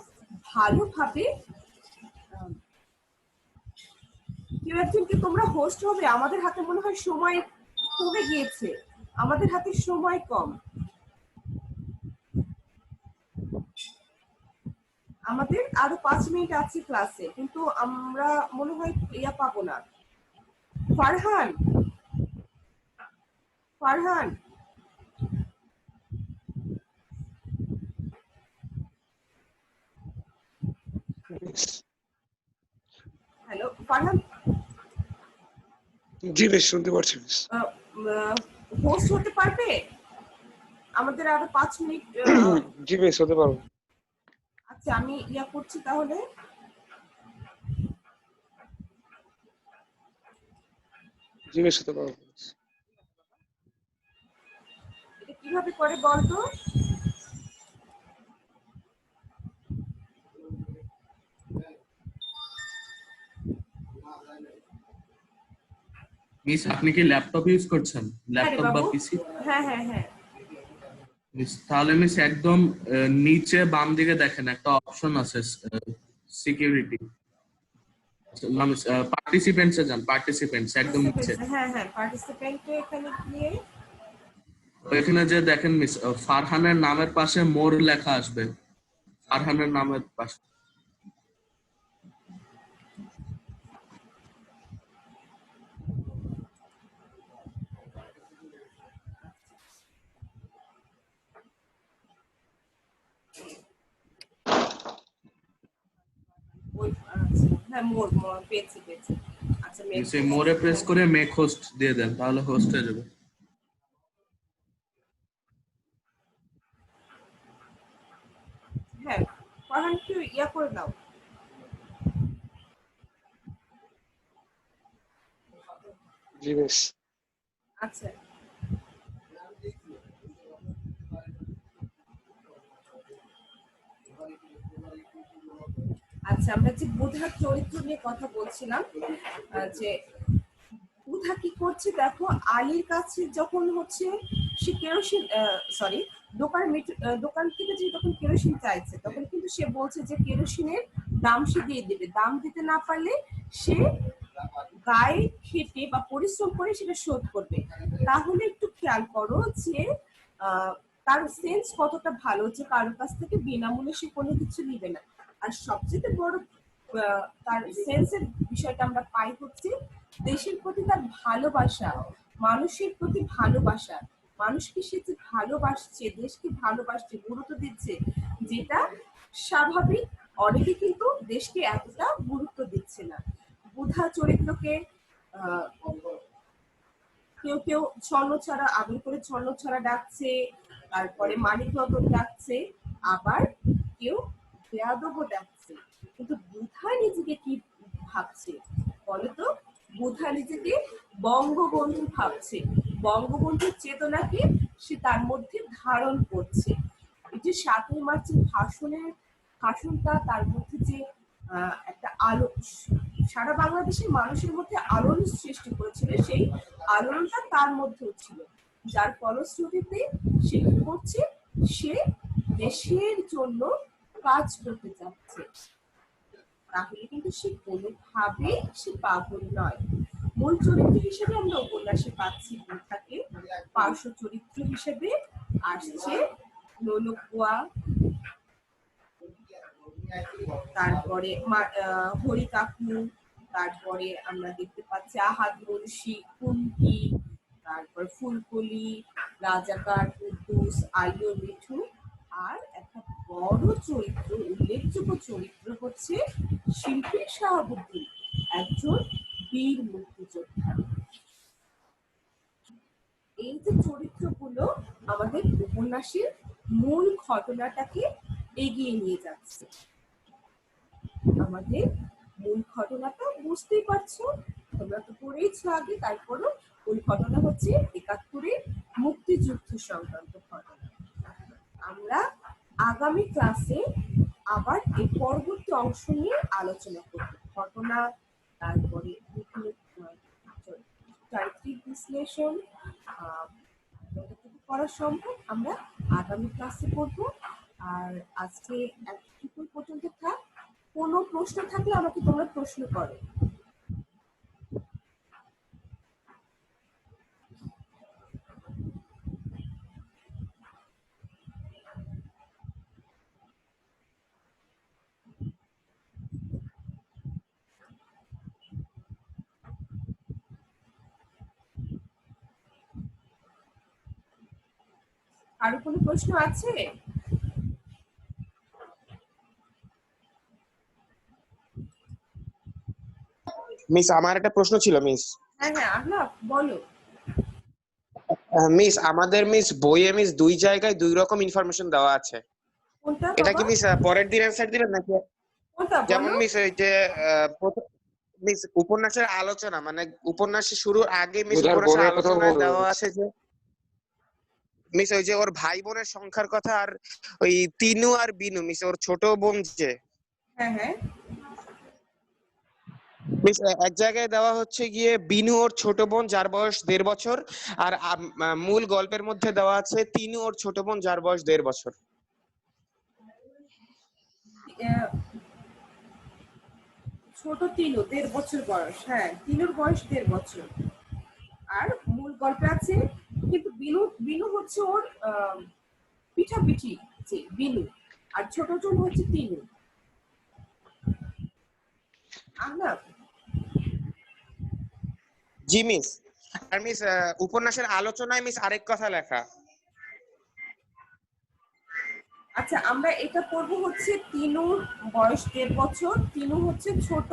ভালোভাবে কেউ একজনকে তোমরা হোস্ট হবে। আমাদের হাতে মনে হয় সময় কমে গিয়েছে, আমাদের হাতে সময় কম। আমাদের আরো 5 মিনিট আছে ক্লাসে, কিন্তু আমরা মনে হয় পাবো না। ফারহান, ফারহান, হ্যালো ফারহান, জি বেশ শুনতে পারছি মিস। হোস্ট হতে পারবে? আমাদের আরো 5 মিনিট। জি বেশ হতে পারবো। আচ্ছা, আমি করছি তাহলে। জি বেশ হতে পারবো। এটা কিভাবে করে বলতো? মিস আপনি কি ল্যাপটপ ইউজ করছেন? ল্যাপটপ বা পিসি? হ্যাঁ হ্যাঁ হ্যাঁ। মিস তাহলে মিস একদম নিচে বাম দিকে দেখেন একটা অপশন আছে সিকিউরিটি, মানে পার্টিসিপেন্টস এ যান, পার্টিসিপেন্টস একদম নিচে। হ্যাঁ হ্যাঁ, পার্টিসিপেন্টে এখানে গিয়ে এখানে যে দেখেন মিস ফারহানের নামের পাশে মোর লেখা আসবে, ফারহানের নামের পাশে। হ্যাঁ, মোর পেয়েছি। আচ্ছা, সেই মোরে প্রেস করে মেক হোস্ট দিয়ে দেন, তাহলে হোস্ট হয়ে যাবে। হ্যাঁ, ফারহান একটু করে দাও। জি বেশ। আচ্ছা, আচ্ছা, আমরা যে বুধার চরিত্র নিয়ে কথা বলছিলাম, যে বুধা কি করছে দেখো, আলীর কাছে যখন হচ্ছে সে কেরোসিন দোকান থেকে যে তখন কেরোসিন চাইছে, তখন কিন্তু সে বলছে যে কেরোসিনের দাম সে দিয়ে দেবে, দাম দিতে না পারলে সে গায়ে খেটে বা পরিশ্রম করে সেটা শোধ করবে। তাহলে একটু খেয়াল করো যে তার সেন্স কতটা ভালো, যে কারোর কাছ থেকে বিনামূল্যে সে কোনো কিছু নিবে না। আর সবচেয়ে বড় তার সেন্সের বিষয়টা আমরা পাই হচ্ছে দেশের প্রতি তার ভালোবাসা, মানুষের প্রতি ভালোবাসা, মানুষকে সে যে ভালোবাসছে, দেশকে ভালোবাসছে, গুরুত্ব দিচ্ছে, যেটা স্বাভাবিক অনেকে কিন্তু দেশকে এতটা গুরুত্ব দিচ্ছে না। বুধা চরিত্রকে আহ, কেউ কেউ ছন্নছাড়া আদর করে ছন্নছাড়া ডাকছে, তারপরে মানিক রতন ডাকছে, আবার কেউ বেয়াদবও ডাকছে। কিন্তু বুধা নিজেকে কি ভাবছে বলো তো? বুধা নিজেকে বঙ্গবন্ধু ভাবছে, বঙ্গবন্ধুর চেতনাকে সে তার মধ্যে ধারণ করছে। এই যে ৭ই মার্চের ভাষণটা তার মধ্যে যে একটা আলো সারা বাংলাদেশের মানুষের মধ্যে আলোড়ন সৃষ্টি করেছিল, সেই আলোড়নটা তার মধ্যেও ছিল, যার ফলশ্রুতিতে সে কি করছে, সে দেশের জন্য কাজ করতে যাচ্ছে। তাহলে কিন্তু সে কোনোভাবে সে পাগল নয়। মূল চরিত্র হিসেবে আমরা উপন্যাসে পাচ্ছি বুধাকে, পার্শ্ব চরিত্র হিসেবে আসছে নোলকুয়া, তারপরে হরি কাকু, তারপরে আমরা দেখতে পাচ্ছি আহাদ মুন্সি, কুন্তি, তারপর ফুলকলি, রাজাকার, কুদ্দুস, আইয়ো, মিঠু, আর একটা বড় চরিত্র, উল্লেখযোগ্য চরিত্র হচ্ছে শিল্পী শাহাবুদ্দিন, একজন বীর মুক্তিযোদ্ধা। এই যে চরিত্রগুলো আমাদের উপন্যাসের মূল ঘটনাটাকে এগিয়ে নিয়ে যাচ্ছে। আমাদের মূল ঘটনাটা বুঝতেই পারছো, তোমরা তো পড়েইছো আগে, তারপরও মূল ঘটনা হচ্ছে ৭১-এর মুক্তিযুদ্ধ সংক্রান্ত ঘটনা। আমরা আগামী ক্লাসে আবার এই পরবর্তী অংশ নিয়ে আলোচনা করব। ঘটনা, তারপরে বিভিন্ন চারিত্রিক বিশ্লেষণ যতটুকু করা সম্ভব আমরা আগামী ক্লাসে করব। আর আজকে এতটুকু পর্যন্ত থাক। কোনো প্রশ্ন থাকলে আমাকে তোমরা প্রশ্ন করো। আরো কোনো প্রশ্ন আছে? মিস আমার একটা প্রশ্ন ছিল মিস। হ্যাঁ হ্যাঁ আহলাফ বলো। মিস আমাদের মিস বইয়ে মিস দুই জায়গায় দুই রকম ইনফরমেশন দেওয়া আছে। কোনটা এটা কি বাবা? মিস পরের দিন অ্যানসার দিবেন নাকি? কোনটা যেমন বলো? মিস এই যে মিস উপন্যাসের আলোচনা, মানে উপন্যাসের শুরুর আগে মিস বুধার উপন্যাসের বোনের কথা আলোচনায় বলবেন। দেওয়া আছে যে মিস ওই যে ওর ভাই বোনের সংখ্যার কথা, আর ওই তিনু আর বিনু মিস ওর ছোট বোন যে হ্যাঁ হ্যাঁ মিস এক জায়গায় দেওয়া হচ্ছে গিয়ে বিনু ওর ছোট বোন যার বয়স ১.৫ বছর, আর মূল গল্পের মধ্যে দেওয়া আছে তিনু ওর ছোট বোন যার বয়স ১.৫ বছর। ছোট তিনু ১.৫ বছর বয়স, হ্যাঁ তিনুর বয়স ১.৫ বছর। আর মূল গল্পে আছে কিন্তু বিনু হচ্ছে ওর পিঠাপিঠি যে বিনু, আর ছোট জন হচ্ছে তিনু। আহলাফ জি মিস। আর মিস উপন্যাসের আলোচনায় মিস আরেক কথা লেখা। আচ্ছা আমরা এটা পড়বো হচ্ছে তিনুর বয়স ১.৫ বছর, তিনু হচ্ছে ছোট,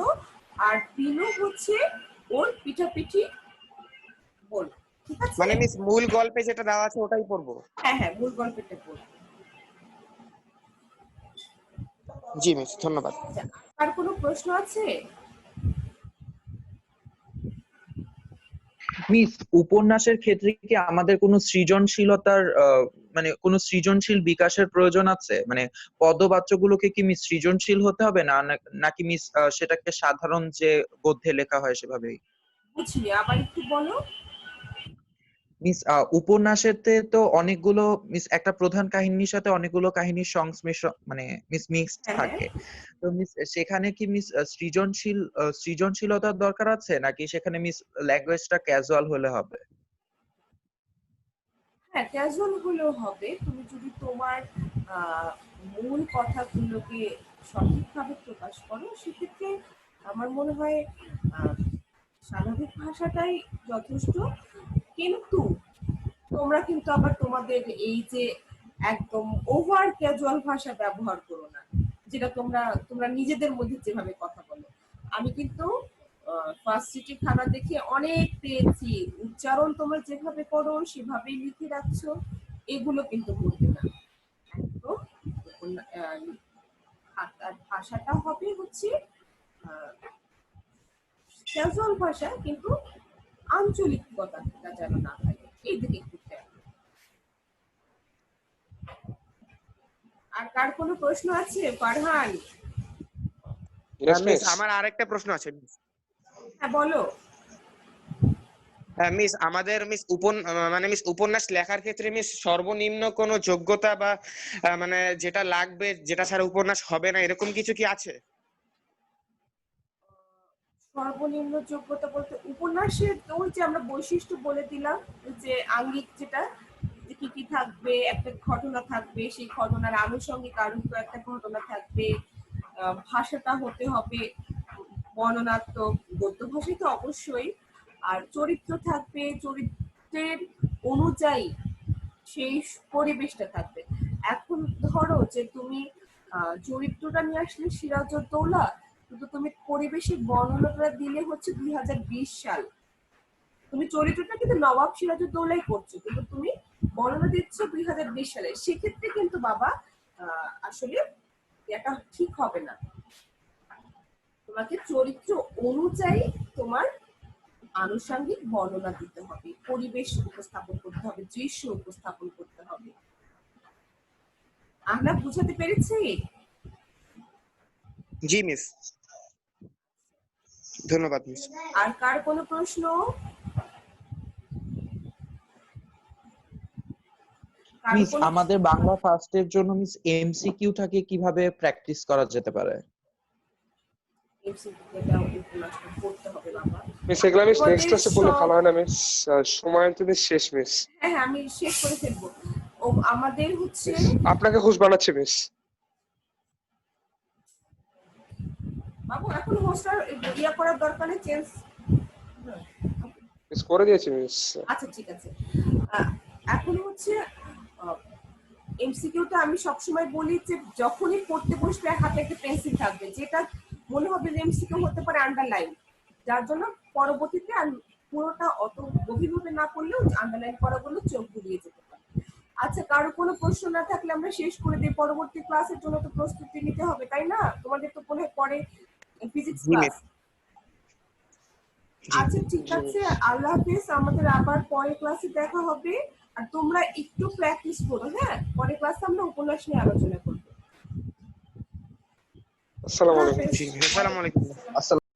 আর বিনু হচ্ছে ওর পিঠাপিঠি বোন। ঠিক আছে, মানে মিস মূল গল্পে যেটা দেওয়া আছে ওটাই পড়বো? হ্যাঁ হ্যাঁ মূল গল্পটা পড়বো। জি মিস, ধন্যবাদ। আচ্ছা, আর কোনো প্রশ্ন আছে? মিস উপন্যাসের ক্ষেত্রে কি আমাদের কোনো সৃজনশীলতার মানে কোনো সৃজনশীল বিকাশের প্রয়োজন আছে? মানে পদবাচ্যগুলোকে কি মিস সৃজনশীল হতে হবে নাকি মিস সেটাকে সাধারণ যে গদ্যে লেখা হয় সেভাবেই? বুঝিনি, আবার একটু বলো। মিস উপন্যাসেতে তো অনেকগুলো মিস একটা প্রধান কাহিনীর সাথে অনেকগুলো কাহিনীর সংশ্লিষ্ট মানে মিস মিক্সড হ্যাঁ, থাকে। তো মিস সেখানে কি মিস সৃজনশীলতার দরকার আছে নাকি সেখানে মিস ল্যাঙ্গুয়েজটা ক্যাজুয়াল হলে হবে? হ্যাঁ ক্যাজুয়াল হলেও হবে, তুমি যদি তোমার মূল কথাগুলোকে সঠিকভাবে প্রকাশ করো সেক্ষেত্রে আমার মনে হয় স্বাভাবিক ভাষাটাই যথেষ্ট। কিন্তু তোমরা কিন্তু আবার তোমাদের এই যে একদম ওভার ক্যাজুয়াল ভাষা ব্যবহার করো না। যেটা তোমরা নিজেদের মধ্যে যেভাবে কথা বলো। আমি কিন্তু ফার্স্ট সিটি খানা দেখে অনেক পেয়েছি, উচ্চারণ তোমরা যেভাবে করো সেভাবেই লিখে রাখছো, এগুলো কিন্তু করবে না একদম। আর ভাষাটা হবে হচ্ছে ক্যাজুয়াল ভাষা, কিন্তু আঞ্চলিকতা যেন না থাকে, এই দিকে একটু খেয়াল। আর কার কোনো প্রশ্ন আছে? ফারহান? Yes, miss miss. আমার আরেকটা প্রশ্ন আছে। হ্যাঁ বলো। হ্যাঁ মিস, আমাদের মিস মিস উপন্যাস লেখার ক্ষেত্রে মিস সর্বনিম্ন কোনো যোগ্যতা বা মানে যেটা লাগবে, যেটা ছাড়া উপন্যাস হবে না, এরকম কিছু কি আছে? সর্বনিম্ন যোগ্যতা বলতে উপন্যাসের ওই যে আমরা বৈশিষ্ট্য বলে দিলাম, যে আঙ্গিক যেটা, যে কি কি থাকবে, একটা ঘটনা থাকবে, সেই ঘটনার আনুষঙ্গিক আরো একটা ঘটনা থাকবে, ভাষাটা হতে হবে বর্ণনাত্মক, গদ্য ভাষায় তো অবশ্যই, আর চরিত্র থাকবে, চরিত্রের অনুযায়ী সেই পরিবেশটা থাকবে। এখন ধরো যে তুমি চরিত্রটা নিয়ে আসলে সিরাজউদ্দৌলা, কিন্তু তুমি পরিবেশের বর্ণনাটা দিলে হচ্ছে 2020 সাল, তুমি চরিত্রটা কিন্তু নবাব সিরাজউদ্দৌলাই করছো, কিন্তু তুমি বর্ণনা দিচ্ছ 2020 সালে, সেক্ষেত্রে কিন্তু বাবা আসলে এটা ঠিক হবে না। তোমাকে চরিত্র অনুযায়ী তোমার আনুষঙ্গিক বর্ণনা দিতে হবে, পরিবেশ উপস্থাপন করতে হবে, দৃশ্য উপস্থাপন করতে হবে। আমরা বুঝাতে পেরেছি? জি মিস, ধন্যবাদ মিস। আর কার কোনো প্রশ্ন? মিস আমাদের বাংলা ফার্স্টের জন্য মিস এমসিকিউটাকে কিভাবে প্র্যাকটিস করা যেতে পারে? মিস এগুলা মিস নেক্সট ক্লাসে বললে ভালো হয় না মিস, সময় তো মিস শেষ মিস। হ্যাঁ আমি শেষ করে ফেলবো। ও আমাদের হচ্ছে আপনাকে হোস্ট বানাচ্ছি মিস। বাবু এখন হোস্টার ইয়া করার দরকার নেই, চেঞ্জ মিস করে দিয়েছি মিস। আচ্ছা ঠিক আছে। এখন হচ্ছে এমসিকিউটা আমি সবসময় বলি যে যখনই পড়তে বসবে হাতে একটা পেন্সিল থাকবে, যেটা মনে হবে যে এমসিকিউ হতে পারে আন্ডারলাইন, যার জন্য পরবর্তীতে পুরোটা অত গভীরভাবে না পড়লেও আন্ডারলাইন করা বললে চোখ ঘুরিয়ে যেতে পারে। আচ্ছা কারো কোনো প্রশ্ন না থাকলে আমরা শেষ করে দিই, পরবর্তী ক্লাসের জন্য তো প্রস্তুতি নিতে হবে তাই না? তোমাদের তো মনে হয় পরে ফিজিক্স ক্লাস। আচ্ছা ঠিক আছে, আল্লাহ হাফেজ, আমাদের আবার পরের ক্লাসে দেখা হবে। আর তোমরা একটু প্র্যাকটিস করো, হ্যাঁ পরের ক্লাসে আমরা উপন্যাস নিয়ে আলোচনা করবো। আসসালামু আলাইকুম। আসসালামু আলাইকুম। আসসালাম।